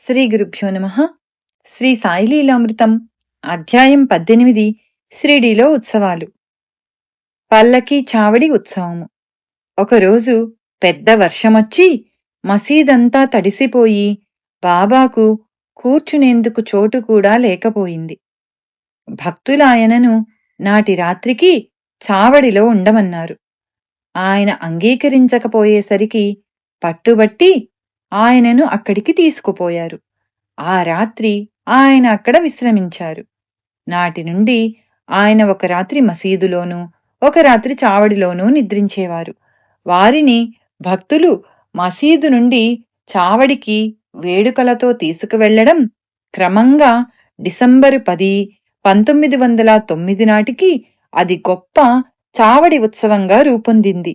శ్రీ గురుభ్యో నమః. శ్రీ సాయిలీలామృతం అధ్యాయం 18 షిరిడీలో ఉత్సవాలు. పల్లకీ చావడి ఉత్సవము. ఒకరోజు పెద్ద వర్షమొచ్చి మసీదంతా తడిసిపోయి బాబాకు కూర్చునేందుకు చోటు కూడా లేకపోయింది. భక్తులాయనను నాటి రాత్రికి చావడిలో ఉండమన్నారు. ఆయన అంగీకరించకపోయేసరికి పట్టుబట్టి ఆయనను అక్కడికి తీసుకుపోయారు. ఆ రాత్రి ఆయన అక్కడ విశ్రమించారు. నాటి నుండి ఆయన ఒక రాత్రి మసీదులోనూ ఒక రాత్రి చావడిలోనూ నిద్రించేవారు. వారిని భక్తులు మసీదు నుండి చావడికి వేడుకలతో తీసుకువెళ్లడం క్రమంగా డిసెంబరు 10, 1909 నాటికి అది గొప్ప చావడి ఉత్సవంగా రూపొందింది.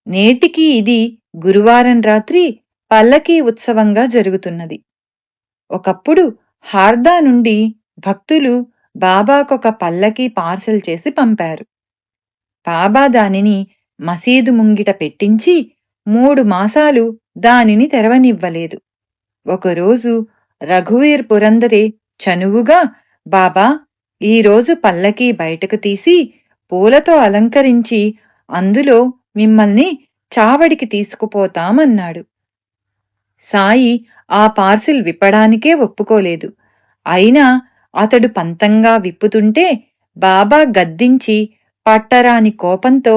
నేటికి ఇది గురువారం రాత్రి పల్లకీ ఉత్సవంగా జరుగుతున్నది. ఒకప్పుడు హార్దా నుండి భక్తులు బాబాకొక పల్లకీ పార్సెల్ చేసి పంపారు. బాబా దానిని మసీదు ముంగిట పెట్టించి 3 మాసాలు దానిని తెరవనివ్వలేదు. ఒకరోజు రఘువీర్ పురందరే చనువుగా, బాబా, ఈరోజు పల్లకీ బయటకు తీసి పూలతో అలంకరించి అందులో మిమ్మల్ని చావడికి తీసుకుపోతామన్నాడు. సాయి ఆ పార్సిల్ విప్పడానికే ఒప్పుకోలేదు. అయినా అతడు పంతంగా విప్పుతుంటే బాబా గద్దించి పట్టరాని కోపంతో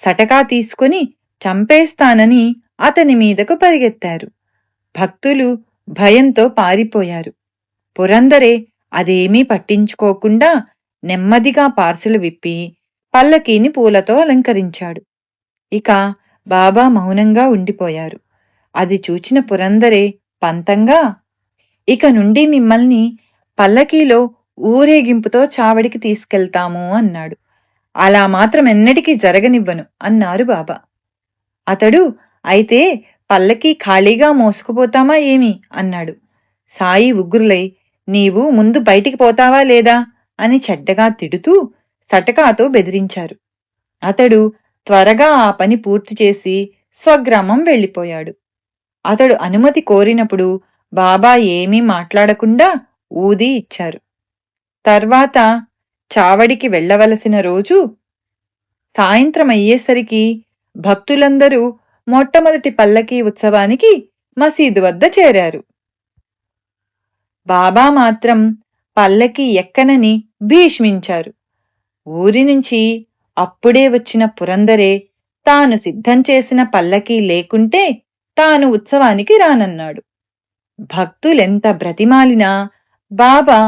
సటకా తీసుకుని చంపేస్తానని అతని మీదకు పరిగెత్తారు. భక్తులు భయంతో పారిపోయారు. పురందరే అదేమీ పట్టించుకోకుండా నెమ్మదిగా పార్సిల్ విప్పి పల్లకీని పూలతో అలంకరించాడు. ఇక బాబా మౌనంగా ఉండిపోయారు. అది చూచిన పురందరే పంతంగా, ఇక నుండి మిమ్మల్ని పల్లకీలో ఊరేగింపుతో చావడికి తీసుకెళ్తాము అన్నాడు. అలా మాత్రం ఎన్నటికీ జరగనివ్వను అన్నారు బాబా. అతడు, అయితే పల్లకీ ఖాళీగా మోసుకుపోతామా ఏమి అన్నాడు. సాయి ఉగ్రులై, నీవు ముందు బయటికి పోతావా లేదా అని చెడ్డగా తిడుతూ సటకాతో బెదిరించారు. అతడు త్వరగా ఆ పని పూర్తి చేసి స్వగ్రామం వెళ్ళిపోయాడు. అతడు అనుమతి కోరినప్పుడు బాబా ఏమీ మాట్లాడకుండా ఊది ఇచ్చారు. తర్వాత చావడికి వెళ్లవలసిన రోజు సాయంత్రమయ్యేసరికి భక్తులందరూ మొట్టమొదటి పల్లకీ ఉత్సవానికి మసీదు వద్ద చేరారు. బాబా మాత్రం పల్లకీ ఎక్కనని భీష్మించారు. ఊరి నుంచి అప్పుడే వచ్చిన పురందరే తాను సిద్ధం చేసిన పల్లకీ లేకుంటే తాను ఉత్సవానికి రానన్నాడు. భక్తులెంత బ్రతిమాలినా బాబా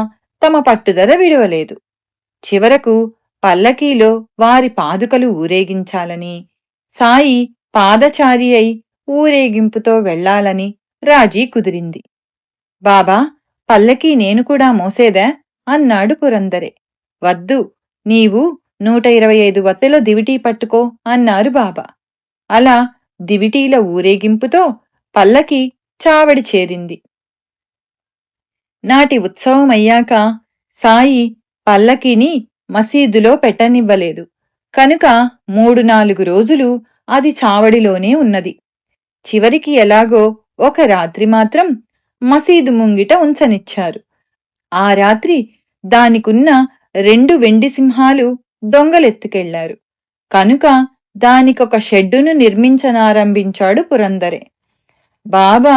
తమ పట్టుదల విడువలేదు. చివరకు పల్లకీలో వారి పాదుకలు ఊరేగించాలని, సాయి పాదచారి అయి ఊరేగింపుతో వెళ్లాలని రాజీ కుదిరింది. బాబా, పల్లకీ నేను కూడా మోసేదా అన్నాడు పురందరే. వద్దు, నీవు 125 వత్తెల దివిటీ పట్టుకో అన్నారు బాబా. అలా దివిటీల ఊరేగింపుతో పల్లకి చావడి చేరింది. నాటి ఉత్సవమయ్యాక సాయి పల్లకీని మసీదులో పెట్టనివ్వలేదు. కనుక 3-4 రోజులు అది చావడిలోనే ఉన్నది. చివరికి ఎలాగో ఒక రాత్రి మాత్రం మసీదు ముంగిట ఉంచనిచ్చారు. ఆ రాత్రి దానికున్న 2 వెండి సింహాలు దొంగలెత్తుకెళ్లారు. కనుక దానికొక షెడ్డును నిర్మించనారంభించాడు పురందరే. బాబా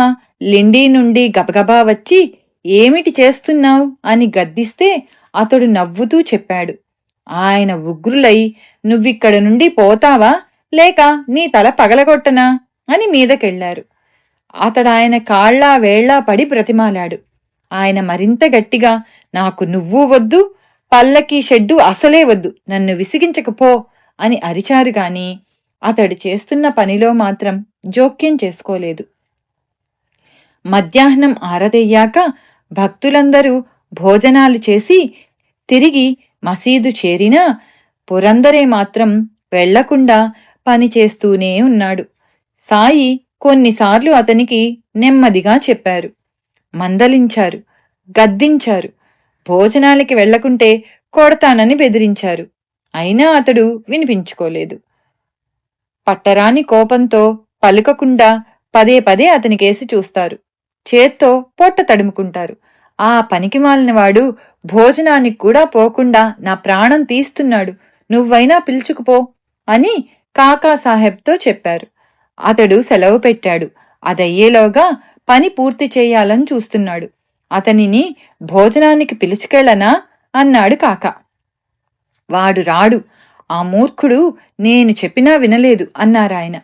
లిండీ నుండి గబగబా వచ్చి, ఏమిటి చేస్తున్నావు అని గద్దిస్తే అతడు నవ్వుతూ చెప్పాడు, ఆయన ఉగ్రులై, నువ్విక్కడ నుండి పోతావా లేక నీ తల పగలగొట్టనా అని మీదకెళ్లారు. అతడాయన కాళ్లా వేళ్లా పడి బ్రతిమాలాడు. ఆయన మరింత గట్టిగా, నాకు నువ్వూ వద్దు, పల్లకీ షెడ్డు అసలే వద్దు, నన్ను విసిగించకపో అని అరిచారు గాని అతడు చేస్తున్న పనిలో మాత్రం జోక్యం చేసుకోలేదు. మధ్యాహ్నం ఆరదయ్యాక భక్తులందరూ భోజనాలు చేసి తిరిగి మసీదు చేరినా పురందరే మాత్రం వెళ్లకుండా పనిచేస్తూనే ఉన్నాడు. సాయి కొన్నిసార్లు అతనికి నెమ్మదిగా చెప్పారు, మందలించారు, గద్దించారు, భోజనాలకి వెళ్లకుంటే కొడతానని బెదిరించారు. అయినా అతడు వినిపించుకోలేదు. పట్టరాని కోపంతో పలుకకుండా పదే పదే అతనికేసి చూస్తారు. చేత్తో పొట్ట తడుముకుంటారు. ఆ పనికిమాలినవాడు భోజనానికి కూడా పోకుండా నా ప్రాణం తీస్తున్నాడు, నువ్వైనా పిలుచుకుపో అని కాకాసాహెబ్తో చెప్పారు. అతడు సెలవు పెట్టాడు. అదయ్యేలోగా పని పూర్తి చేయాలని చూస్తున్నాడు. అతనిని భోజనానికి పిలుచుకెళ్ళనా అన్నాడు కాకా. వాడు రాడు, ఆ మూర్ఖుడు నేను చెప్పినా వినలేదు అన్నారాయన.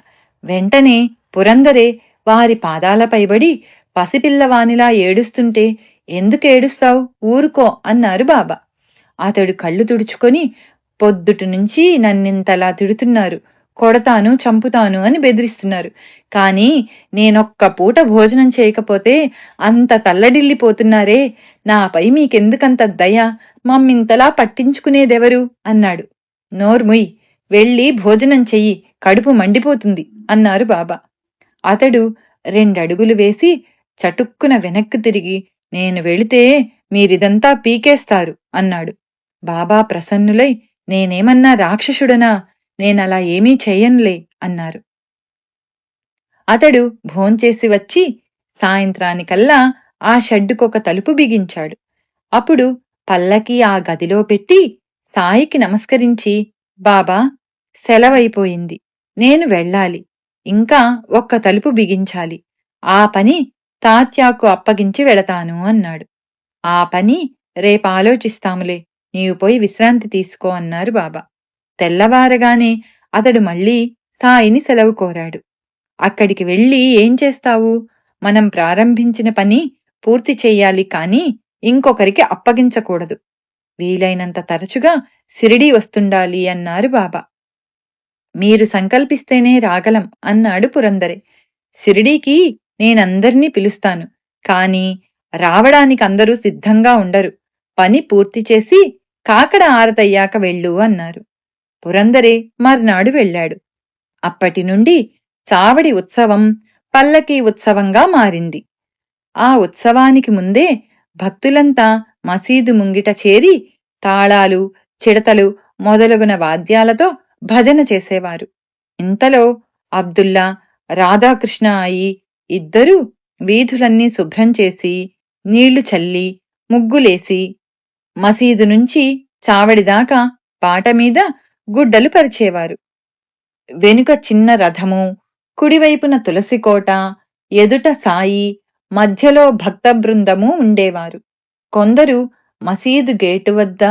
వెంటనే పురందరే వారి పాదాలపైబడి పసిపిల్లవానిలా ఏడుస్తుంటే ఎందుకేడుస్తావు, ఊరుకో అన్నారు బాబా. అతడు కళ్ళు తుడుచుకొని పొద్దుటి నుంచి నన్నింతలా తిడుతున్నారు, కొడతాను చంపుతాను అని బెదిరిస్తున్నారు. కాని నేనొక్క పూట భోజనం చేయకపోతే అంత తల్లడిల్లిపోతున్నారే, నాపై మీకెందుకంత దయ, మమ్మింతలా పట్టించుకునేదెవరు అన్నాడు. నోర్ముయ్, వెళ్ళి భోజనం చెయ్యి, కడుపు మండిపోతుంది అన్నారు బాబా. అతడు 2 అడుగులు వేసి చటుక్కున వెనక్కు తిరిగి నేను వెళితే మీరిదంతా పీకేస్తారు అన్నాడు. బాబా ప్రసన్నులై నేనేమన్నా రాక్షసుడనా, నేనలా ఏమీ చెయ్యనులే అన్నారు. అతడు భోంచేసి వచ్చి సాయంత్రానికల్లా ఆ షెడ్డుకొక తలుపు బిగించాడు. అప్పుడు పల్లకి ఆ గదిలో పెట్టి సాయికి నమస్కరించి, బాబా, సెలవైపోయింది, నేను వెళ్ళాలి, ఇంకా ఒక్క తలుపు బిగించాలి, ఆ పని తాత్యాకు అప్పగించి వెళతాను అన్నాడు. ఆ పని రేపాలోచిస్తాములే, నీవు పోయి విశ్రాంతి తీసుకో అన్నారు బాబా. తెల్లవారగానే అతడు మళ్లీ సాయిని సెలవు కోరాడు. అక్కడికి వెళ్ళి ఏం చేస్తావు, మనం ప్రారంభించిన పని పూర్తి చెయ్యాలి, కాని ఇంకొకరికి అప్పగించకూడదు, వీలైనంత తరచుగా సిరిడీ వస్తుండాలి అన్నారు బాబా. మీరు సంకల్పిస్తేనే రాగలం అన్నాడు పురందరే. సిరిడీకి నేనందర్నీ పిలుస్తాను, కాని రావడానికి అందరూ సిద్ధంగా ఉండరు, పని పూర్తి చేసి కాకడ ఆరతయ్యాక వెళ్ళు అన్నారు. పురందరే మర్నాడు వెళ్ళాడు. అప్పటినుండి చావడి ఉత్సవం పల్లకీ ఉత్సవంగా మారింది. ఆ ఉత్సవానికి ముందే భక్తులంతా మసీదు ముంగిట చేరి తాళాలు, చిడతలు మొదలగున వాద్యాలతో భజన చేసేవారు. ఇంతలో అబ్దుల్లా, రాధాకృష్ణ అయి ఇద్దరూ వీధులన్నీ శుభ్రం చేసి, నీళ్లు చల్లి, ముగ్గులేసి, మసీదు నుంచి చావడిదాకా పాటమీద గుడ్డలు పరిచేవారు. వెనుక చిన్న రథము, కుడివైపున తులసికోట, ఎదుట సాయి, మధ్యలో భక్త బృందము ఉండేవారు. కొందరు మసీదు గేటు వద్ద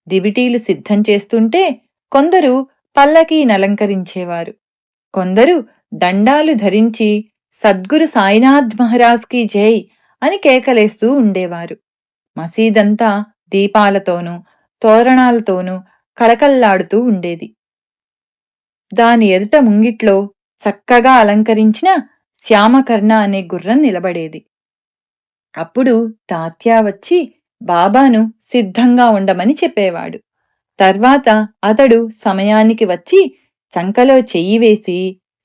దివిటీలు సిద్ధం చేస్తుంటే, కొందరు పల్లకీనలంకరించేవారు. కొందరు దండాలు ధరించి సద్గురు సాయినాథ్ మహారాజ్ కి జై అని కేకలేస్తూ ఉండేవారు. మసీదంతా దీపాలతోనూ తోరణాలతోనూ కళకళ్లాడుతూ ఉండేది. దాని ఎదుట ముంగిట్లో చక్కగా అలంకరించిన శ్యామకర్ణ అనే గుర్రం నిలబడేది. అప్పుడు తాత్యా వచ్చి బాబాను సిద్ధంగా ఉండమని చెప్పేవాడు. తర్వాత అతడు సమయానికి వచ్చి చంకలో చెయ్యి వేసి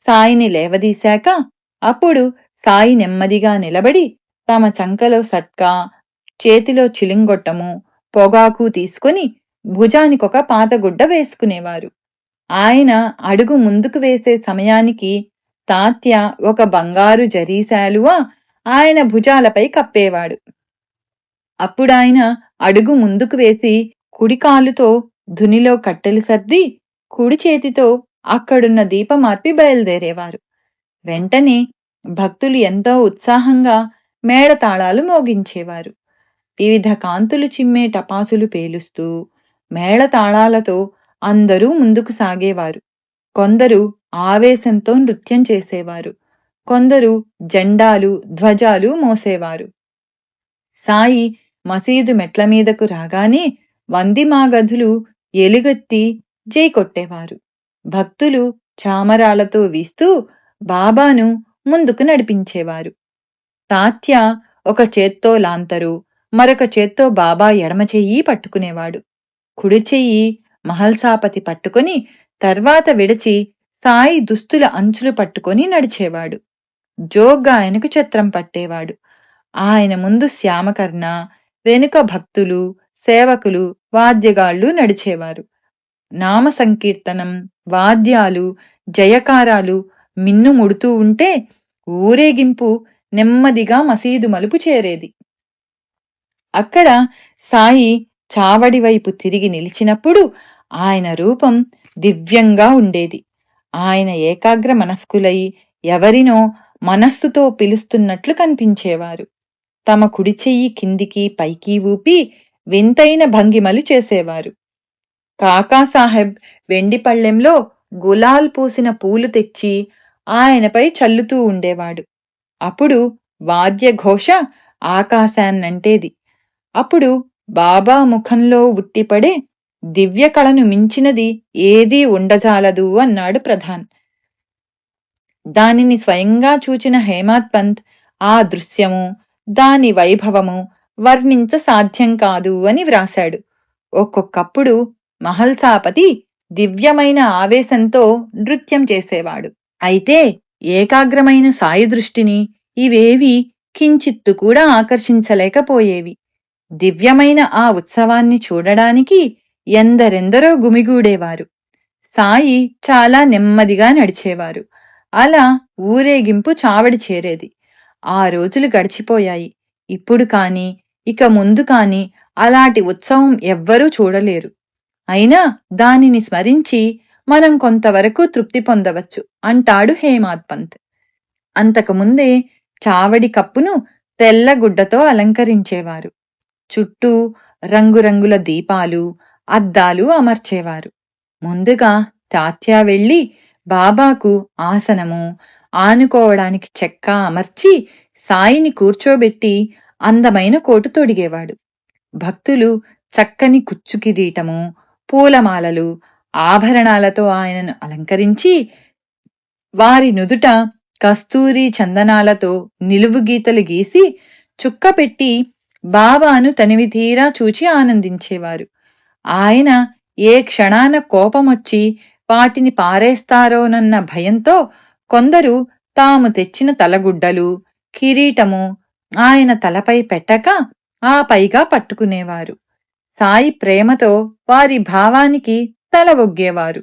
సాయిని లేవదీశాక అప్పుడు సాయి నెమ్మదిగా నిలబడి తమ చంకలో సట్కా, చేతిలో చిలింగొట్టము, పొగాకు తీసుకుని భుజానికొక పాతగుడ్డ వేసుకునేవారు. ఆయన అడుగు ముందుకు వేసే సమయానికి తాత్య ఒక బంగారు జరీశాలువా ఆయన భుజాలపై కప్పేవాడు. అప్పుడాయన అడుగు ముందుకు వేసి కుడికాలుతో ధునిలో కట్టెలు సర్ది కుడి చేతితో అక్కడున్న దీపమార్పి బయలుదేరేవారు. వెంటనే భక్తులు ఎంతో ఉత్సాహంగా మేళతాళాలు మోగించేవారు. వివిధ కాంతులు చిమ్మే టపాసులు పేలుస్తూ మేళతాళాలతో అందరూ ముందుకు సాగేవారు. కొందరు ఆవేశంతో నృత్యం చేసేవారు, కొందరు జెండాలు, ధ్వజాలు మోసేవారు. సాయి మసీదు మెట్ల మీదకు రాగానే వందిమాగధులు ఎలుగెత్తి జై కొట్టేవారు. భక్తులు చామరాలతో వీస్తూ బాబాను ముందుకు నడిపించేవారు. తాత్య ఒక చేత్తో లాంతరు, మరొక చేత్తో బాబా ఎడమ చెయ్యి పట్టుకునేవాడు. కుడి చెయ్యి మహల్సాపతి పట్టుకొని తర్వాత విడిచి సాయి దుస్తుల అంచులు పట్టుకొని నడిచేవాడు. జోగ్గా ఆయనకు ఛత్రం పట్టేవాడు. ఆయన ముందు శ్యామకర్ణ, వెనుక భక్తులు, సేవకులు, వాద్యగాళ్లు నడిచేవారు. నామ సంకీర్తనం, వాద్యాలు, జయకారాలు మిన్నుముడుతూ ఉంటే ఊరేగింపు నెమ్మదిగా మసీదు మలుపు చేరేది. అక్కడ సాయి చావడి వైపు తిరిగి నిలిచినప్పుడు ఆయన రూపం దివ్యంగా ఉండేది. ఆయన ఏకాగ్ర మనస్కులై ఎవరినో మనస్సుతో పిలుస్తున్నట్లు కనిపించేవారు. తమ కుడి చెయ్యి కిందికి పైకి ఊపి వింతైన భంగిమలు చేసేవారు. కాకాసాహెబ్ వెండి పళ్ళెంలో గులాల్ పూసిన పూలు తెచ్చి ఆయనపై చల్లుతూ ఉండేవాడు. అప్పుడు వాద్యఘోష ఆకాశాన్నంటేది. అప్పుడు బాబా ముఖంలో ఉట్టిపడే దివ్య కళను మించినది ఏదీ ఉండజాలదు అన్నాడు ప్రధాన్. దానిని స్వయంగా చూచిన హేమాద్ పంత్ ఆ దృశ్యము, దాని వైభవము వర్ణించ సాధ్యం కాదు అని వ్రాశాడు. ఒక్కొక్కప్పుడు మహల్సాపతి దివ్యమైన ఆవేశంతో నృత్యం చేసేవాడు. అయితే ఏకాగ్రమైన సాయి దృష్టిని ఇవేవి కించిత్తు కూడా ఆకర్షించలేకపోయేవి. దివ్యమైన ఆ ఉత్సవాన్ని చూడడానికి ఎందరెందరో గుమిగూడేవారు. సాయి చాలా నెమ్మదిగా నడిచేవారు. అలా ఊరేగింపు చావడి చేరేది. ఆ రోజులు గడిచిపోయాయి. ఇప్పుడు కాని ఇక ముందు కాని అలాంటి ఉత్సవం ఎవ్వరూ చూడలేరు. అయినా దానిని స్మరించి మనం కొంతవరకు తృప్తి పొందవచ్చు అంటాడు హేమాద్ పంత్. అంతకుముందే చావడి కప్పును తెల్లగుడ్డతో అలంకరించేవారు. చుట్టూ రంగురంగుల దీపాలు, అద్దాలు అమర్చేవారు. ముందుగా తాత్యా వెళ్లి బాబాకు ఆసనము, ఆనుకోవడానికి చెక్క అమర్చి సాయిని కూర్చోబెట్టి అందమైన కోటు తొడిగేవాడు. భక్తులు చక్కని కుచ్చు కిరీటము, పూలమాలలు, ఆభరణాలతో ఆయనను అలంకరించి వారి నుదుట కస్తూరి చందనాలతో నిలువు గీతలు గీసి చుక్కపెట్టి బాబాను తనివితీరా చూచి ఆనందించేవారు. ఆయన ఏ క్షణాన కోపమొచ్చి వాటిని పారేస్తారోనన్న భయంతో కొందరు తాము తెచ్చిన తలగుడ్డలు, కిరీటము ఆయన తలపై పెట్టక ఆ పైగా పట్టుకునేవారు. సాయి ప్రేమతో వారి భావానికి తల ఒగ్గేవారు.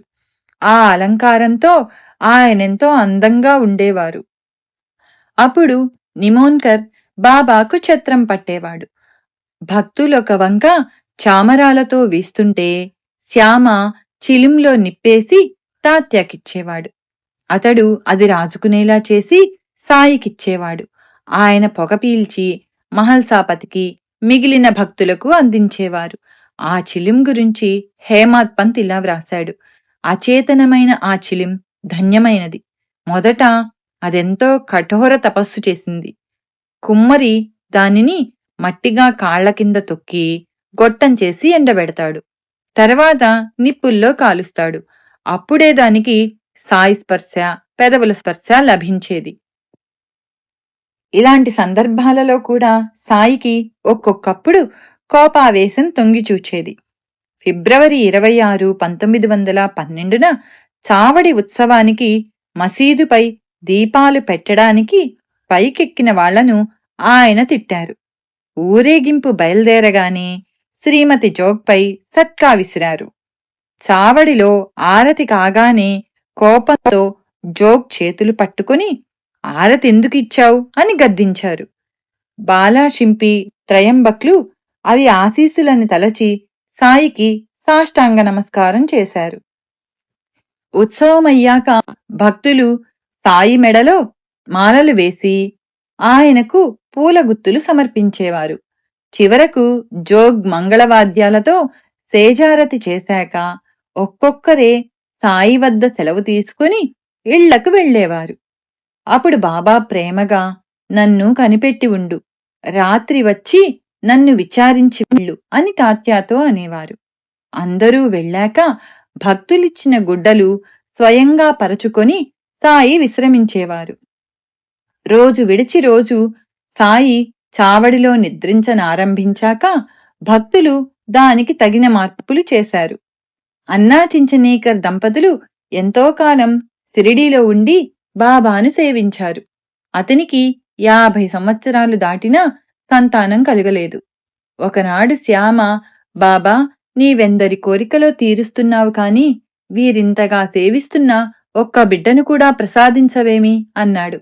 ఆ అలంకారంతో ఆయనెంతో అందంగా ఉండేవారు. అప్పుడు నిమోన్కర్ బాబాకు ఛత్రం పట్టేవాడు. భక్తులొక వంక చామరాలతో వీస్తుంటే శ్యామ చిలింలో నిప్పేసి తాత్యాకిచ్చేవాడు. అతడు అది రాజుకునేలా చేసి సాయికిచ్చేవాడు. ఆయన పొగ పీల్చి మహల్సాపతికి, మిగిలిన భక్తులకు అందించేవారు. ఆ చిలిం గురించి హేమాద్ పంత్ ఇలా వ్రాశాడు. అచేతనమైన ఆ చిలిం ధన్యమైనది. మొదట అదెంతో కఠోర తపస్సు చేసింది. కుమ్మరి దానిని మట్టిగా కాళ్ల కింద తొక్కి గొట్టం చేసి ఎండబెడతాడు. తర్వాత నిప్పుల్లో కాలుస్తాడు. అప్పుడే దానికి సాయి స్పర్శ, పెదవుల స్పర్శ లభించేది. ఇలాంటి సందర్భాలలో కూడా సాయికి ఒక్కొక్కప్పుడు కోపావేశం తొంగిచూచేది. ఫిబ్రవరి 26, 1912న చావడి ఉత్సవానికి మసీదుపై దీపాలు పెట్టడానికి పైకెక్కిన వాళ్లను ఆయన తిట్టారు. ఊరేగింపు బయల్దేరగానే శ్రీమతి జోగ్పై సట్కా విసిరారు. చావడిలో ఆరతి కాగానే కోపంతో జోగ్ చేతులు పట్టుకుని ఆరతెందుకిచ్చావు అని గద్దించారు. బాలాషింపి, త్రయంబక్లు అవి ఆశీస్సులని తలచి సాయికి సాష్టాంగ నమస్కారం చేశారు. ఉత్సవమయ్యాక భక్తులు సాయి మెడలో మాలలు వేసి ఆయనకు పూల గుత్తులు సమర్పించేవారు. చివరకు జోగ్ మంగళవాద్యాలతో సేజారతి చేశాక ఒక్కొక్కరే సాయి వద్ద సెలవు తీసుకుని ఇళ్లకు వెళ్లేవారు. అప్పుడు బాబా ప్రేమగా నన్ను కనిపెట్టి ఉండు, రాత్రి వచ్చి నన్ను విచారించి వెళ్ళు అని తాత్యాతో అనేవారు. అందరూ వెళ్ళాక భక్తులిచ్చిన గుడ్డలు స్వయంగా పరచుకొని సాయి విశ్రమించేవారు. రోజు విడిచి రోజు సాయి చావడిలో నిద్రించనారంభించాక భక్తులు దానికి తగిన మార్పులు చేశారు. అన్నా చించనీకర్ దంపతులు ఎంతో కాలం సిరిడీలో ఉండి బాబాను సేవించారు. అతనికి 50 సంవత్సరాలు దాటినా సంతానం కలగలేదు. ఒకనాడు శ్యామ, బాబా, నీవెందరి కోరికలో తీరుస్తున్నావు కాని వీరింతగా సేవిస్తున్నా ఒక్క బిడ్డను కూడా ప్రసాదించవేమి అన్నాడు.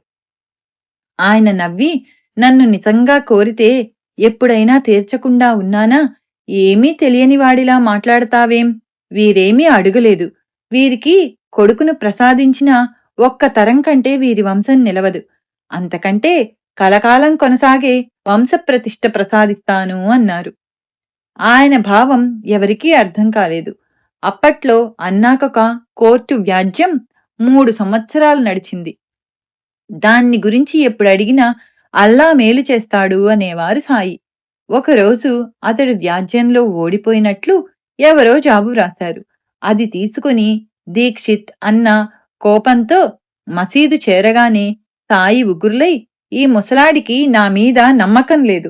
ఆయన నవ్వి, నన్ను నిజంగా కోరితే ఎప్పుడైనా తీర్చకుండా ఉన్నానా? ఏమీ తెలియని వాడిలా మాట్లాడతావేం? వీరేమీ అడుగలేదు. వీరికి కొడుకును ప్రసాదించిన ఒక్క తరం కంటే వీరి వంశం నిలవదు. అంతకంటే కలకాలం కొనసాగే వంశప్రతిష్ఠ ప్రసాదిస్తాను అన్నారు. ఆయన భావం ఎవరికీ అర్థం కాలేదు. అప్పట్లో అన్నాకొక కోర్టు వ్యాజ్యం 3 సంవత్సరాలు నడిచింది. దాన్ని గురించి ఎప్పుడడిగినా అల్లా మేలు చేస్తాడు అనేవారు సాయి. ఒకరోజు అతడు వ్యాజ్యంలో ఓడిపోయినట్లు ఎవరో జాబు వ్రాశారు. అది తీసుకుని దీక్షిత్ అన్న కోపంతో మసీదు చేరగానే సాయి ఉగుర్లై, ఈ ముసలాడికి నా మీద నమ్మకం లేదు.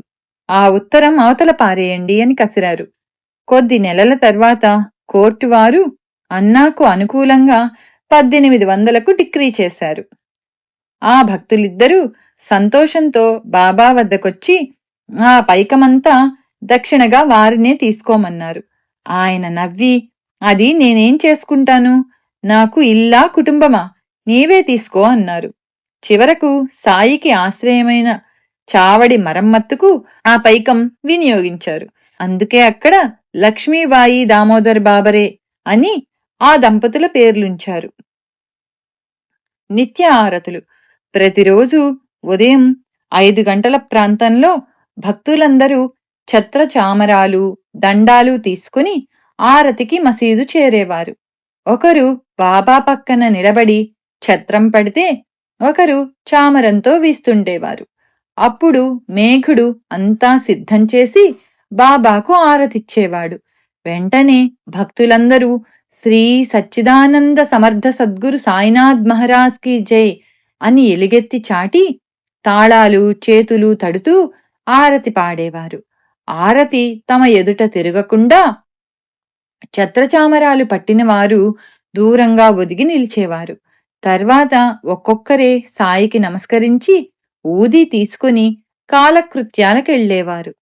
ఆ ఉత్తరం అవతల పారేయండి అని కసిరారు. కొద్ది నెలల తర్వాత కోర్టువారు అన్నాకు అనుకూలంగా 1800కు డిక్రీ చేశారు. ఆ భక్తులిద్దరూ సంతోషంతో బాబా వద్దకొచ్చి ఆ పైకమంతా దక్షిణగా వారినే తీసుకోమన్నారు. ఆయన నవ్వి, అది నేనేం చేసుకుంటాను? నాకు ఇల్లా కుటుంబమా? నీవే తీసుకో అన్నారు. చివరకు సాయికి ఆశ్రయమైన చావడి మరమ్మత్తుకు ఆ పైకం వినియోగించారు. అందుకే అక్కడ లక్ష్మీబాయి దామోదర్ బాబరే అని ఆ దంపతుల పేర్లుంచారు. నిత్య ఆరతులు. ప్రతిరోజు ఉదయం 5 గంటల ప్రాంతంలో భక్తులందరూ ఛత్ర చామరాలు, దండాలు తీసుకుని ఆరతికి మసీదు చేరేవారు. ఒకరు బాబా పక్కన నిలబడి ఛత్రం పడితే ఒకరు చామరంతో వీస్తుండేవారు. అప్పుడు మేఘుడు అంతా సిద్ధం చేసి బాబాకు ఆరతిచ్చేవాడు. వెంటనే భక్తులందరూ శ్రీ సచ్చిదానంద సమర్థ సద్గురు సాయినాథ్ మహారాజ్ కి జై అని ఎలుగెత్తి చాటి తాళాలు చేతులు తడుతూ ఆరతి పాడేవారు. ఆరతి తమ ఎదుట తిరగకుండా ఛత్రచామరాలు పట్టినవారు దూరంగా ఒదిగి నిలిచేవారు. తర్వాత ఒక్కొక్కరే సాయికి నమస్కరించి ఊది తీసుకుని కాలకృత్యాలకెళ్లేవారు.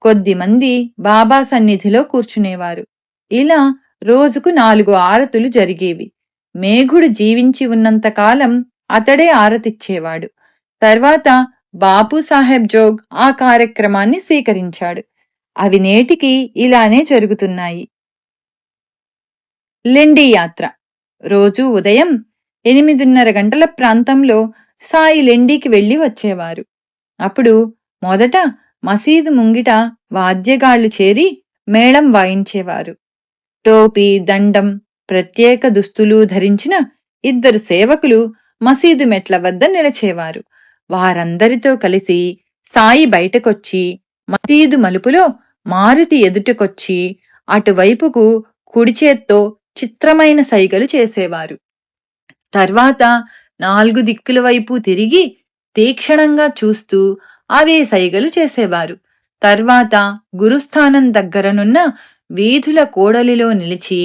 కొద్దిమంది బాబా సన్నిధిలో కూర్చునేవారు. ఇలా రోజుకు 4 ఆరతులు జరిగేవి. మేఘుడు జీవించి ఉన్నంతకాలం అతడే ఆరతిచ్చేవాడు. తర్వాత బాపూసాహెబ్ జోగ్ ఆ కార్యక్రమాన్ని స్వీకరించాడు. అవి నేటికి ఇలానే జరుగుతున్నాయి. లెండి యాత్ర. రోజూ ఉదయం 8:30 గంటల ప్రాంతంలో సాయి లెండికి వెళ్లి వచ్చేవారు. అప్పుడు మొదట మసీదు ముంగిట వాద్యగాళ్లు చేరి మేళం వాయించేవారు. టోపీ, దండం, ప్రత్యేక దుస్తులు ధరించిన 2 సేవకులు మసీదు మెట్ల వద్ద నిలచేవారు. వారందరితో కలిసి సాయి బయటకొచ్చి మసీదు మలుపులో మారుతి ఎదుటకొచ్చి అటువైపుకు కుడిచేత్తో చిత్రమైన సైగలు చేసేవారు. తర్వాత 4 దిక్కుల వైపు తిరిగి తీక్షణంగా చూస్తూ అవే సైగలు చేసేవారు. తర్వాత గురుస్థానం దగ్గరనున్న వీధుల కూడలిలో నిలిచి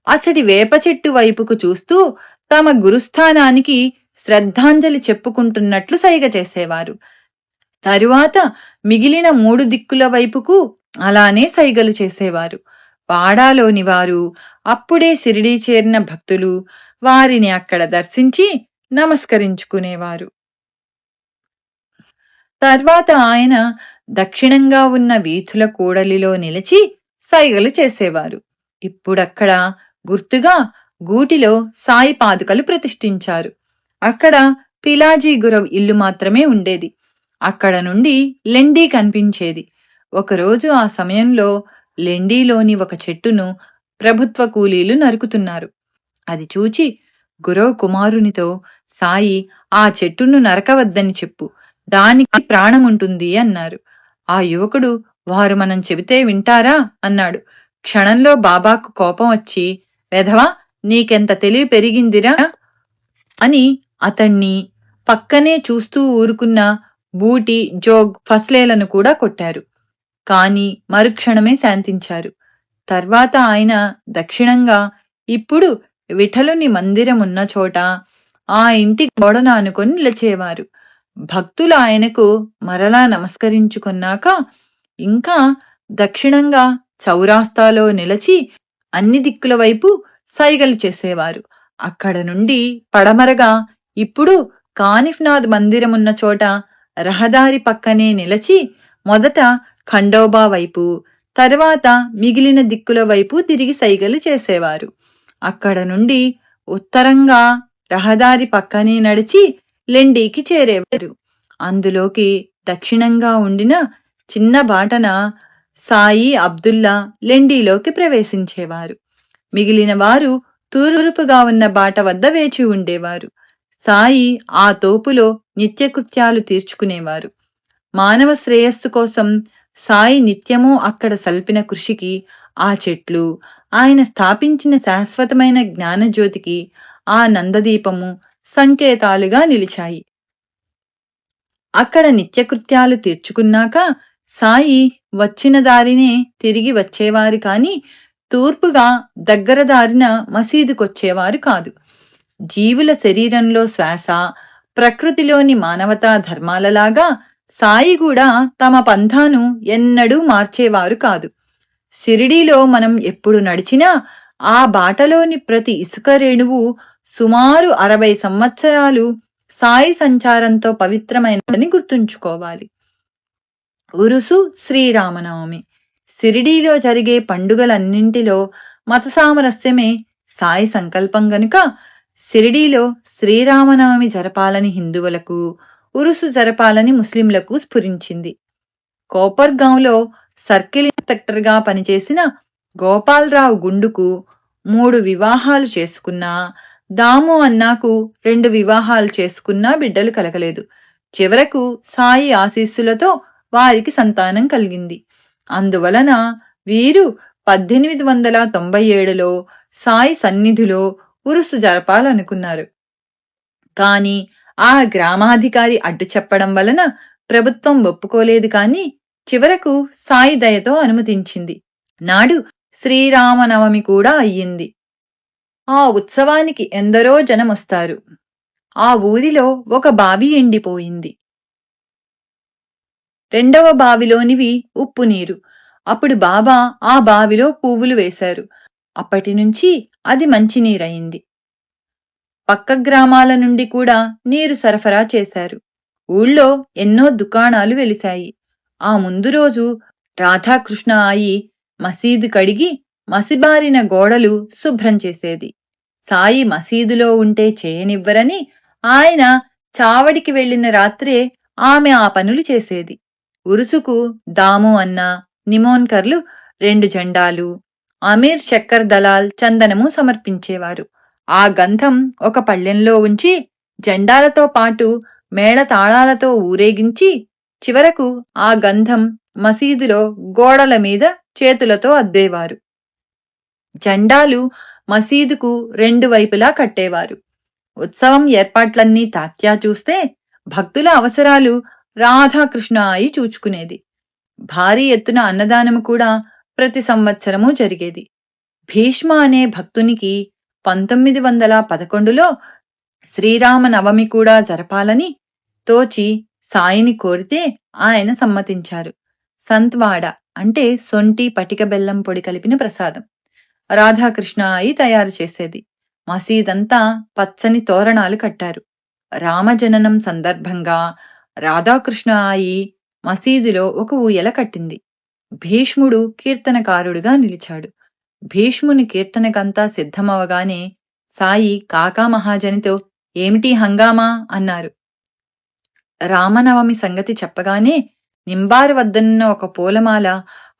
అచటి వేప చెట్టు వైపుకు చూస్తూ తమ గురుస్థానానికి శ్రద్ధాంజలి చెప్పుకుంటున్నట్లు సైగ చేసేవారు. తరువాత మిగిలిన 3 దిక్కుల వైపుకు అలానే సైగలు చేసేవారు. వాడాలోని వారు, అప్పుడే షిరిడీ చేరిన భక్తులు వారిని అక్కడ దర్శించి నమస్కరించుకునేవారు. తర్వాత ఆయన దక్షిణంగా ఉన్న వీధుల కూడలిలో నిలిచి సైగలు చేసేవారు. ఇప్పుడక్కడ గుర్తుగా గూటిలో సాయి పాదుకలు ప్రతిష్ఠించారు. అక్కడ పిలాజీ గురవ్ ఇల్లు మాత్రమే ఉండేది. అక్కడ నుండి లెండి కనిపించేది. ఒకరోజు ఆ సమయంలో లెండీలోని ఒక చెట్టును ప్రభుత్వ కూలీలు నరుకుతున్నారు. అది చూచి గురవ్ కుమారునితో, సాయి ఆ చెట్టును నరకవద్దని చెప్పు, దానికి ప్రాణముంటుంది అన్నారు. ఆ యువకుడు, వారు మనం చెబితే వింటారా అన్నాడు. క్షణంలో బాబాకు కోపం వచ్చి, వెధవా, నీకెంత తెలివి పెరిగిందిరా అని అతణ్ణి, పక్కనే చూస్తూ ఊరుకున్న బూటి, జోగ్, ఫస్లేలను కూడా కొట్టారు. కాని మరుక్షణమే శాంతించారు. తర్వాత ఆయన దక్షిణంగా ఇప్పుడు విఠలుని మందిరమున్న చోట ఆ ఇంటి గోడను ఆనుకొని నిలిచేవారు. భక్తులు ఆయనకు మరలా నమస్కరించుకున్నాక ఇంకా దక్షిణంగా చౌరాస్తాలో నిలిచి అన్ని దిక్కుల వైపు సైగలు చేసేవారు. అక్కడ నుండి పడమరగా ఇప్పుడు కానిఫ్నాథ్ మందిరమున్న చోట రహదారి పక్కనే నిలచి మొదట ఖండోబా వైపు, తర్వాత మిగిలిన దిక్కుల వైపు తిరిగి సైగలు చేసేవారు. అక్కడ నుండి ఉత్తరంగా రహదారి పక్కనే నడిచి లెండీకి చేరేవారు. అందులోకి దక్షిణంగా ఉండిన చిన్న బాటన సాయి, అబ్దుల్లా లెండీలోకి ప్రవేశించేవారు. మిగిలిన వారు తూర్పుగా ఉన్న బాట వద్ద వేచి ఉండేవారు. సాయి ఆ తోపులో నిత్యకృత్యాలు తీర్చుకునేవారు. మానవ శ్రేయస్సు కోసం సాయి నిత్యమూ అక్కడ సల్పిన కృషికి ఆ చెట్లు, ఆయన స్థాపించిన శాశ్వతమైన జ్ఞానజ్యోతికి ఆ నందదీపము సంకేతాలుగా నిలిచాయి. అక్కడ నిత్యకృత్యాలు తీర్చుకున్నాక సాయి వచ్చిన దారినే తిరిగి వచ్చేవారు కాని తూర్పుగా దగ్గర దారిన మసీదుకొచ్చేవారు కాదు. జీవుల శరీరంలో శ్వాస, ప్రకృతిలోని మానవతా ధర్మాలలాగా సాయి కూడా తమ పంథాను ఎన్నడూ మార్చేవారు కాదు. షిరిడీలో మనం ఎప్పుడు నడిచినా ఆ బాటలోని ప్రతి ఇసుక రేణువు సుమారు 60 సంవత్సరాలు సాయి సంచారంతో పవిత్రమైనదని గుర్తుంచుకోవాలి. ఉరుసు శ్రీరామనవమి. షిరిడీలో జరిగే పండుగలన్నింటిలో మత సామరస్యమే సాయి సంకల్పం గనుక షిరిడీలో శ్రీరామనవమి జరపాలని హిందువులకు, ఉరుసు జరపాలని ముస్లింలకు స్ఫురించింది. కోపర్గాంలో సర్కిల్ ఇన్స్పెక్టర్గా పనిచేసిన గోపాలరావు గుండుకు 3 వివాహాలు చేసుకున్నా, దాము అన్నాకు 2 వివాహాలు చేసుకున్నా బిడ్డలు కలగలేదు. చివరకు సాయి ఆశీస్సులతో వారికి సంతానం కలిగింది. అందువలన వీరు 1897లో సాయి సన్నిధిలో ఉరుసు జరపాలనుకున్నారు. కాని ఆ గ్రామాధికారి అడ్డు చెప్పడం వలన ప్రభుత్వం ఒప్పుకోలేదు. కాని చివరకు సాయి దయతో అనుమతించింది. నాడు శ్రీరామనవమి కూడా అయ్యింది. ఆ ఉత్సవానికి ఎందరో జనమొస్తారు. ఆ ఊరిలో ఒక బావి ఎండిపోయింది. 2వ బావిలోనివి ఉప్పు నీరు. అప్పుడు బాబా ఆ బావిలో పువ్వులు వేశారు. అప్పటినుంచి అది మంచినీరయింది. పక్క గ్రామాల నుండి కూడా నీరు సరఫరా చేశారు. ఊళ్ళో ఎన్నో దుకాణాలు వెలిశాయి. ఆ ముందు రోజు రాధాకృష్ణ ఆయి మసీదు కడిగి మసిబారిన గోడలు శుభ్రం చేసేది. సాయి మసీదులో ఉంటే చేయనివ్వరని ఆయన చావడికి వెళ్లిన రాత్రే ఆమె ఆ పనులు చేసేది. ఉరుసుకు దాము అన్న, నిమోన్కర్లు 2 జెండాలు, అమీర్ శక్కర్ దలాల్ చందనము సమర్పించేవారు. ఆ గంధం ఒక పళ్ళెంలో ఉంచి జెండాలతో పాటు మేళతాళాలతో ఊరేగించి చివరకు ఆ గంధం మసీదులో గోడల మీద చేతులతో అద్దేవారు. జెండాలు మసీదుకు 2 వైపులా కట్టేవారు. ఉత్సవం ఏర్పాట్లన్నీ తాత్యా చూస్తే భక్తుల అవసరాలు రాధాకృష్ణ ఆయి చూచుకునేది. భారీ ఎత్తున అన్నదానము కూడా ప్రతి సంవత్సరము జరిగేది. భీష్మ అనే భక్తునికి 1911లో శ్రీరామనవమి కూడా జరపాలని తోచి సాయిని కోరితే ఆయన సమ్మతించారు. సంత్వాడ అంటే సొంటి, పటిక బెల్లం పొడి కలిపిన ప్రసాదం రాధాకృష్ణ ఆయి తయారు చేసేది. మసీదంతా పచ్చని తోరణాలు కట్టారు. రామజననం సందర్భంగా రాధాకృష్ణ ఆయి మసీదులో ఒక ఊయల కట్టింది. భీష్ముడు కీర్తనకారుడుగా నిలిచాడు. భీష్ముని కీర్తనకంతా సిద్ధమవగానే సాయి కాకా మహాజనితో ఏమిటి హంగామా అన్నారు. రామనవమి సంగతి చెప్పగానే నింబారు వద్దనున్న ఒక పూలమాల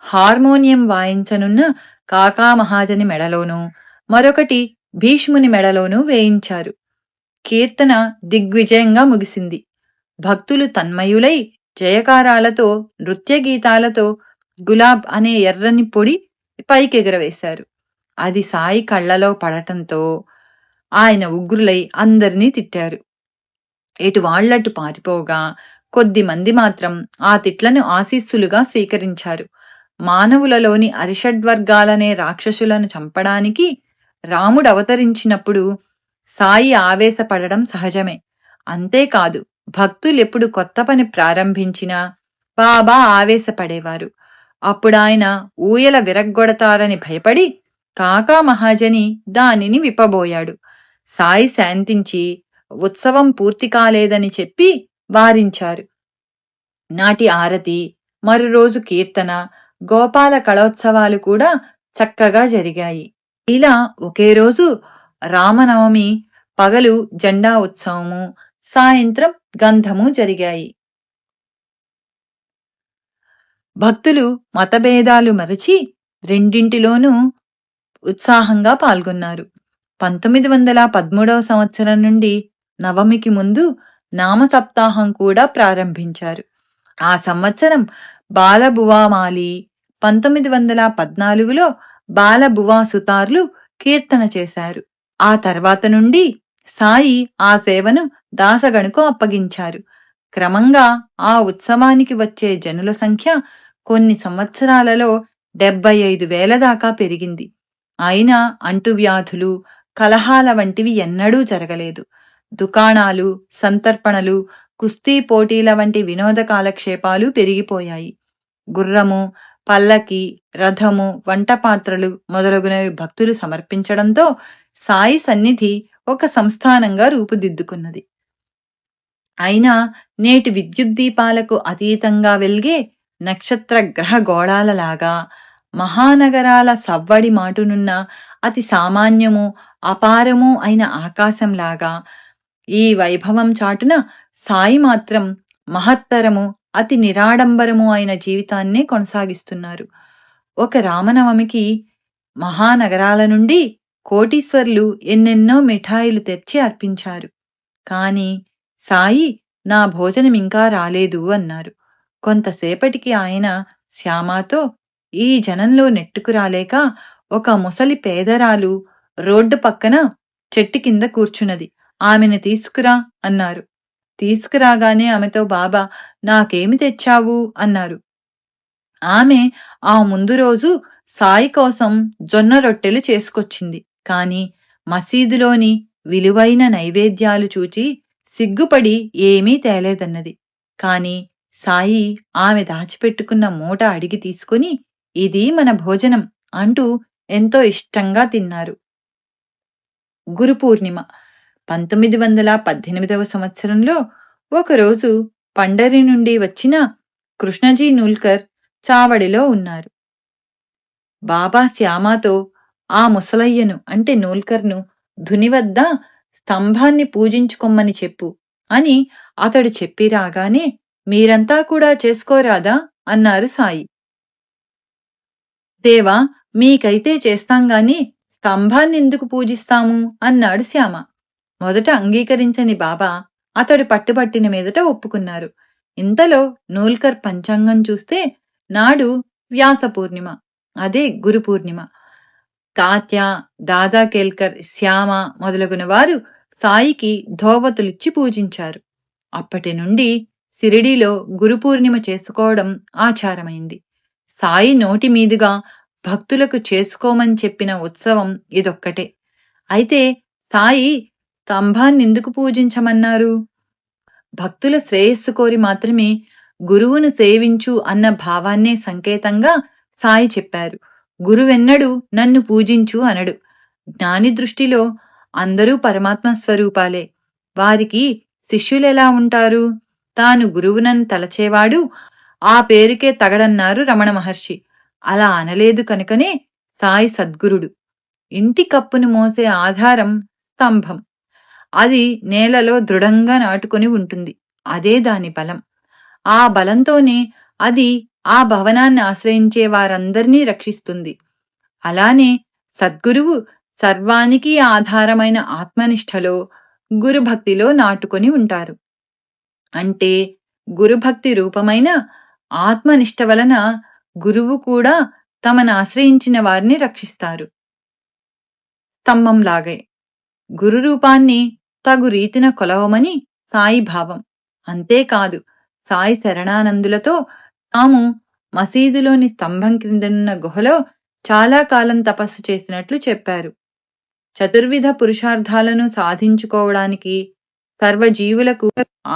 హార్మోనియం వాయించనున్న కాకా మహాజని మెడలోనూ, మరొకటి భీష్ముని మెడలోనూ వేయించారు. కీర్తన దిగ్విజయంగా ముగిసింది. భక్తులు తన్మయులై జయకారాలతో, నృత్య గీతాలతో గులాబ్ అనే ఎర్రని పొడి పైకెగరవేశారు. అది సాయి కళ్లలో పడటంతో ఆయన ఉగ్రులై అందరినీ తిట్టారు. ఎటు వాళ్లట్టు పారిపోగా కొద్ది మంది మాత్రం ఆ తిట్లను ఆశీస్సులుగా స్వీకరించారు. మానవులలోని అరిషడ్వర్గాలనే రాక్షసులను చంపడానికి రాముడు అవతరించినప్పుడు సాయి ఆవేశపడడం సహజమే. అంతేకాదు, భక్తులెప్పుడు కొత్త పని ప్రారంభించినా బాబా ఆవేశపడేవారు. అప్పుడాయన ఊయల విరగ్గొడతారని భయపడి కాకా మహాజని దానిని విప్పబోయాడు. సాయి శాంతించి ఉత్సవం పూర్తి కాలేదని చెప్పి వారించారు. నాటి ఆరతి, మరురోజు కీర్తన, గోపాల కళోత్సవాలు కూడా చక్కగా జరిగాయి. ఇలా ఒకే రోజు రామనవమి పగలు జెండా ఉత్సవము, సాయంత్రం గంధము జరిగాయి. భక్తులు మతభేదాలు మరచి రెండింటిలోనూ ఉత్సాహంగా పాల్గొన్నారు. 1913వ సంవత్సరం నుండి నవమికి ముందు నామ సప్తాహం కూడా ప్రారంభించారు. ఆ సంవత్సరం బాలబువామాలి, 1914లో బాలబువా సుతార్లు కీర్తన చేశారు. ఆ తర్వాత నుండి సాయి ఆ సేవను దాసగణుకు అప్పగించారు. క్రమంగా ఆ ఉత్సవానికి వచ్చే జనుల సంఖ్య కొన్ని సంవత్సరాలలో 75,000 దాకా పెరిగింది. అయినా అంటువ్యాధులు, కలహాల వంటివి ఎన్నడూ జరగలేదు. దుకాణాలు, సంతర్పణలు, కుస్తీ పోటీల వంటి వినోద కాలక్షేపాలు పెరిగిపోయాయి. గుర్రము, పల్లకి, రథము, వంటపాత్రలు మొదలగునవి భక్తులు సమర్పించడంతో సాయి సన్నిధి ఒక సంస్థానంగా రూపుదిద్దుకున్నది. అయినా నేటి విద్యుద్దీపాలకు అతీతంగా వెలిగే నక్షత్ర గ్రహ గోళాలలాగా, మహానగరాల సవ్వడి మాటునున్న అతి సామాన్యము, అపారము అయిన ఆకాశంలాగా ఈ వైభవం చాటున సాయి మాత్రం మహత్తరము, అతి నిరాడంబరము అయిన జీవితాన్నే కొనసాగిస్తున్నారు. ఒక రామనవమికి మహానగరాల నుండి కోటీశ్వర్లు ఎన్నెన్నో మిఠాయిలు తెచ్చి అర్పించారు. కాని సాయి నా భోజనమింకా రాలేదు అన్నారు. కొంతసేపటికి ఆయన శ్యామాతో ఈ జనంలో నెట్టుకురాలేక ఒక ముసలి పేదరాలు రోడ్డు పక్కన చెట్టు కింద కూర్చున్నది, ఆమెను తీసుకురా అన్నారు. తీసుకురాగానే ఆమెతో బాబా నాకేమి తెచ్చావు అన్నారు. ఆమె ఆ ముందు రోజు సాయి కోసం జొన్న రొట్టెలు చేసుకొచ్చింది. కాని మసీదులోని విలువైన నైవేద్యాలు చూచి సిగ్గుపడి ఏమీ తేలేదన్నది. కాని సాయి ఆమె దాచిపెట్టుకున్న మూట అడిగి తీసుకుని ఇది మన భోజనం అంటూ ఎంతో ఇష్టంగా తిన్నారు. గురు పూర్ణిమ 1918వ సంవత్సరంలో ఒకరోజు పండరి నుండి వచ్చిన కృష్ణజీ నూల్కర్ చావడిలో ఉన్నారు. బాబా శ్యామాతో ఆ ముసలయ్యను అంటే నూల్కర్ను ధుని వద్ద స్తంభాన్ని పూజించుకొమ్మని చెప్పు అని అతడు చెప్పి రాగానే మీరంతా కూడా చేసుకోరాదా అన్నారు సాయి. దేవా మీకైతే చేస్తాంగాని స్తంభాన్నెందుకు పూజిస్తాము అన్నాడు శ్యామ. మొదట అంగీకరించని బాబా అతడు పట్టుబట్టిన మీదట ఒప్పుకున్నారు. ఇంతలో నూల్కర్ పంచాంగం చూస్తే నాడు వ్యాస పూర్ణిమ, అదే గురు పూర్ణిమ. తాత్య, దాదా కేల్కర్, శ్యామ మొదలగున వారు సాయికి ధోవతులిచ్చి పూజించారు. అప్పటి నుండి సిరిడిలో గురు పూర్ణిమ చేసుకోవడం ఆచారమైంది. సాయి నోటి మీదుగా భక్తులకు చేసుకోమని చెప్పిన ఉత్సవం ఇదొక్కటే. అయితే సాయి స్తంభాన్నెందుకు పూజించమన్నారు? భక్తుల శ్రేయస్సు కోరి మాత్రమే గురువును సేవించు అన్న భావాన్నే సంకేతంగా సాయి చెప్పారు. గురువెన్నడు నన్ను పూజించు అనడు. జ్ఞాని దృష్టిలో అందరూ పరమాత్మ స్వరూపాలే. వారికి శిష్యులెలా ఉంటారు? తాను గురువునని తలచేవాడు ఆ పేరుకే తగడన్నారు రమణ మహర్షి. అలా అనలేదు కనుకనే సాయి సద్గురుడు. ఇంటి కప్పును మోసే ఆధారం స్తంభం. అది నేలలో దృఢంగా నాటుకొని ఉంటుంది. అదే దాని బలం. ఆ బలంతోనే అది ఆ భవనాన్ని ఆశ్రయించే వారందర్నీ రక్షిస్తుంది. అలానే సద్గురువు సర్వానికి ఆధారమైన ఆత్మనిష్టలో, గురుభక్తిలో నాటుకొని ఉంటారు. అంటే గురుభక్తి రూపమైన ఆత్మనిష్ట వలన గురువు కూడా తమను ఆశ్రయించిన వారిని రక్షిస్తారు. స్తంభంలాగే గురు రూపాన్ని తగు రీతిన కొలవమని సాయి భావం. అంతేకాదు సాయి శరణానందులతో తాము మసీదులోని స్తంభం క్రిందనున్న గుహలో చాలా కాలం తపస్సు చేసినట్లు చెప్పారు. చతుర్విధ పురుషార్థాలను సాధించుకోవడానికి సర్వజీవులకు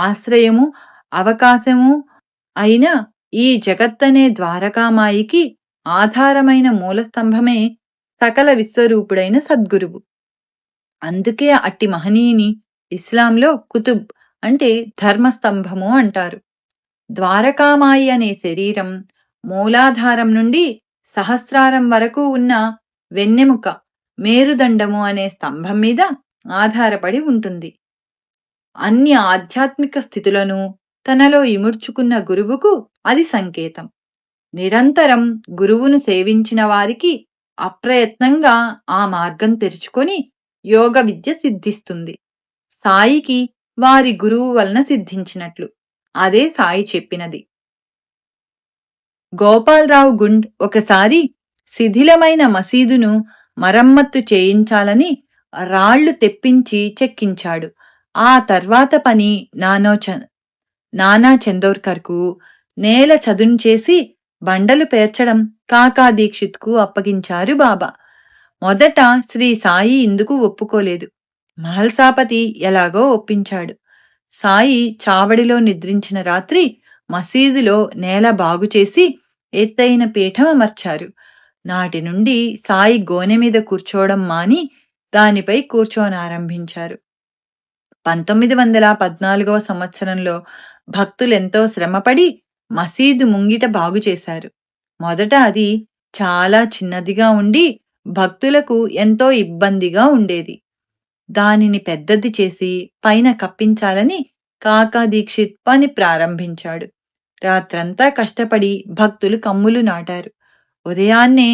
ఆశ్రయము, అవకాశము అయిన ఈ జగత్తనే ద్వారకామాయికి ఆధారమైన మూలస్తంభమే సకల విశ్వరూపుడైన సద్గురువు. అందుకే అట్టి మహనీయుని ఇస్లాంలో కుతుబ్ అంటే ధర్మస్తంభము అంటారు. ద్వారకామాయి అనే శరీరం మూలాధారం నుండి సహస్రారం వరకు ఉన్న వెన్నెముక మేరుదండము అనే స్తంభం మీద ఆధారపడి ఉంటుంది. అన్ని ఆధ్యాత్మిక స్థితులను తనలో ఇముడ్చుకున్న గురువుకు అది సంకేతం. నిరంతరం గురువును సేవించిన వారికి అప్రయత్నంగా ఆ మార్గం తెరుచుకొని యోగ విద్య సిద్ధిస్తుంది. సాయికి వారి గురువు వలన సిద్ధించినట్లు. అదే సాయి చెప్పినది. గోపాలరావు గుండ్ ఒకసారి శిథిలమైన మసీదును మరమ్మత్తు చేయించాలని రాళ్లు తెప్పించి చెక్కించాడు. ఆ తర్వాత పని నానా చందోర్కర్కు, నేల చదును చేసి బండలు పేర్చడం కాకా దీక్షిత్కు అప్పగించారు బాబా. మొదట శ్రీ సాయి ఇందుకు ఒప్పుకోలేదు. మహల్సాపతి ఎలాగో ఒప్పించాడు. సాయి చావడిలో నిద్రించిన రాత్రి మసీదులో నేల బాగుచేసి ఎత్తైన పీఠం అమర్చారు. నాటి నుండి సాయి గోనె మీద కూర్చోవడం మాని దానిపై కూర్చోనారంభించారు. 1914వ సంవత్సరంలో భక్తులెంతో శ్రమపడి మసీదు ముంగిట బాగుచేశారు. మొదట అది చాలా చిన్నదిగా ఉండి భక్తులకు ఎంతో ఇబ్బందిగా ఉండేది. దానిని పెద్దది చేసి పైన కప్పించాలని కాకా దీక్షిత్ పని ప్రారంభించాడు. రాత్రంతా కష్టపడి భక్తులు కమ్ములు నాటారు. ఉదయాన్నే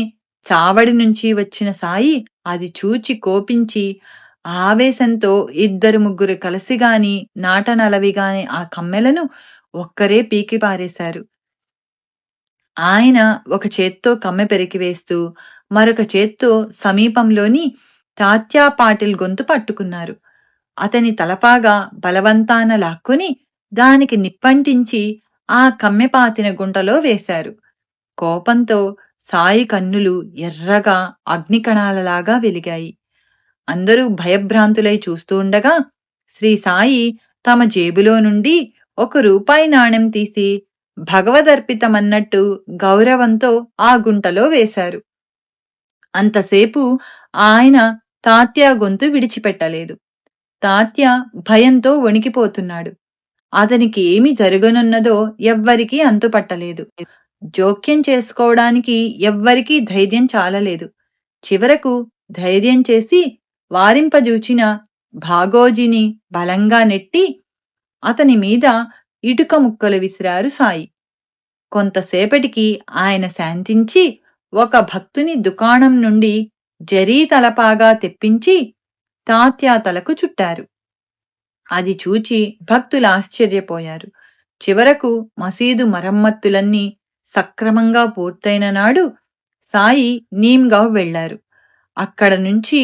చావడి నుంచి వచ్చిన సాయి అది చూచి కోపించి ఆవేశంతో 2-3 కలిసిగాని నాటనలవిగాని ఆ కమ్మెలను ఒక్కరే పీకి పారేశారు. ఆయన ఒక చేత్తో కమ్మె పెరికివేస్తూ మరొక చేత్తో సమీపంలోని తాత్యా పాటిల్ గొంతు పట్టుకున్నారు. అతని తలపాగా బలవంతాన లాక్కుని దానికి నిప్పంటించి ఆ కమ్మెపాతిన గుంటలో వేశారు. కోపంతో సాయి కన్నులు ఎర్రగా అగ్నికణాలలాగా వెలిగాయి. అందరూ భయభ్రాంతులై చూస్తూ ఉండగా శ్రీ సాయి తమ జేబులో నుండి ₹1 నాణెం తీసి భగవదర్పితమన్నట్టు గౌరవంతో ఆ గుంటలో వేశారు. అంతసేపు ఆయన తాత్యా గొంతు విడిచిపెట్టలేదు. తాత్యా భయంతో వణికిపోతున్నాడు. అతనికి ఏమి జరగనున్నదో ఎవ్వరికీ అంతుపట్టలేదు. జోక్యం చేసుకోవడానికి ఎవ్వరికీ ధైర్యం చాలలేదు. చివరకు ధైర్యం చేసి వారింపజూచిన భాగోజీని బలంగా నెట్టి అతని మీద ఇటుక ముక్కలు విసిరారు సాయి. కొంతసేపటికి ఆయన శాంతించి ఒక భక్తుని దుకాణం నుండి జరీ తలపాగా తెప్పించి తాత్యా తలకు చుట్టారు. అది చూచి భక్తులు ఆశ్చర్యపోయారు. చివరకు మసీదు మరమ్మత్తులన్నీ సక్రమంగా పూర్తయిన నాడు సాయి నీమ్గావ్ వెళ్లారు. అక్కడ నుంచి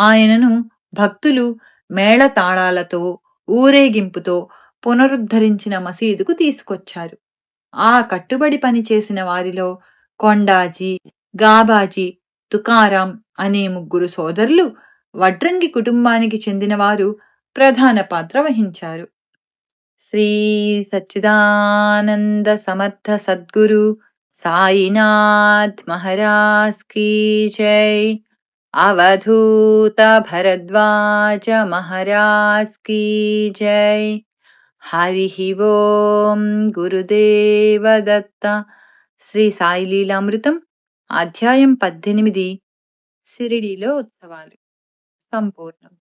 ఆయనను భక్తులు మేళతాళాలతో ఊరేగింపుతో పునరుద్ధరించిన మసీదుకు తీసుకొచ్చారు. ఆ కట్టుబడి పని చేసిన వారిలో కొండాజీ, గాబాజీ, తుకారాం అనే 3 సోదరులు వడ్రంగి కుటుంబానికి చెందినవారు ప్రధాన పాత్ర వహించారు. శ్రీ సచ్చిదానంద సమర్థ సద్గురు సాయినాథ్ మహారాజ్ కీ జై. అవధూత భరద్వాజ మహారాజ్ కీ జై. హరి ఓం. గురుదేవ దత్త. శ్రీ సాయి లీలామృతం అధ్యాయం 18 షిరిడీలో ఉత్సవాలు సంపూర్ణం.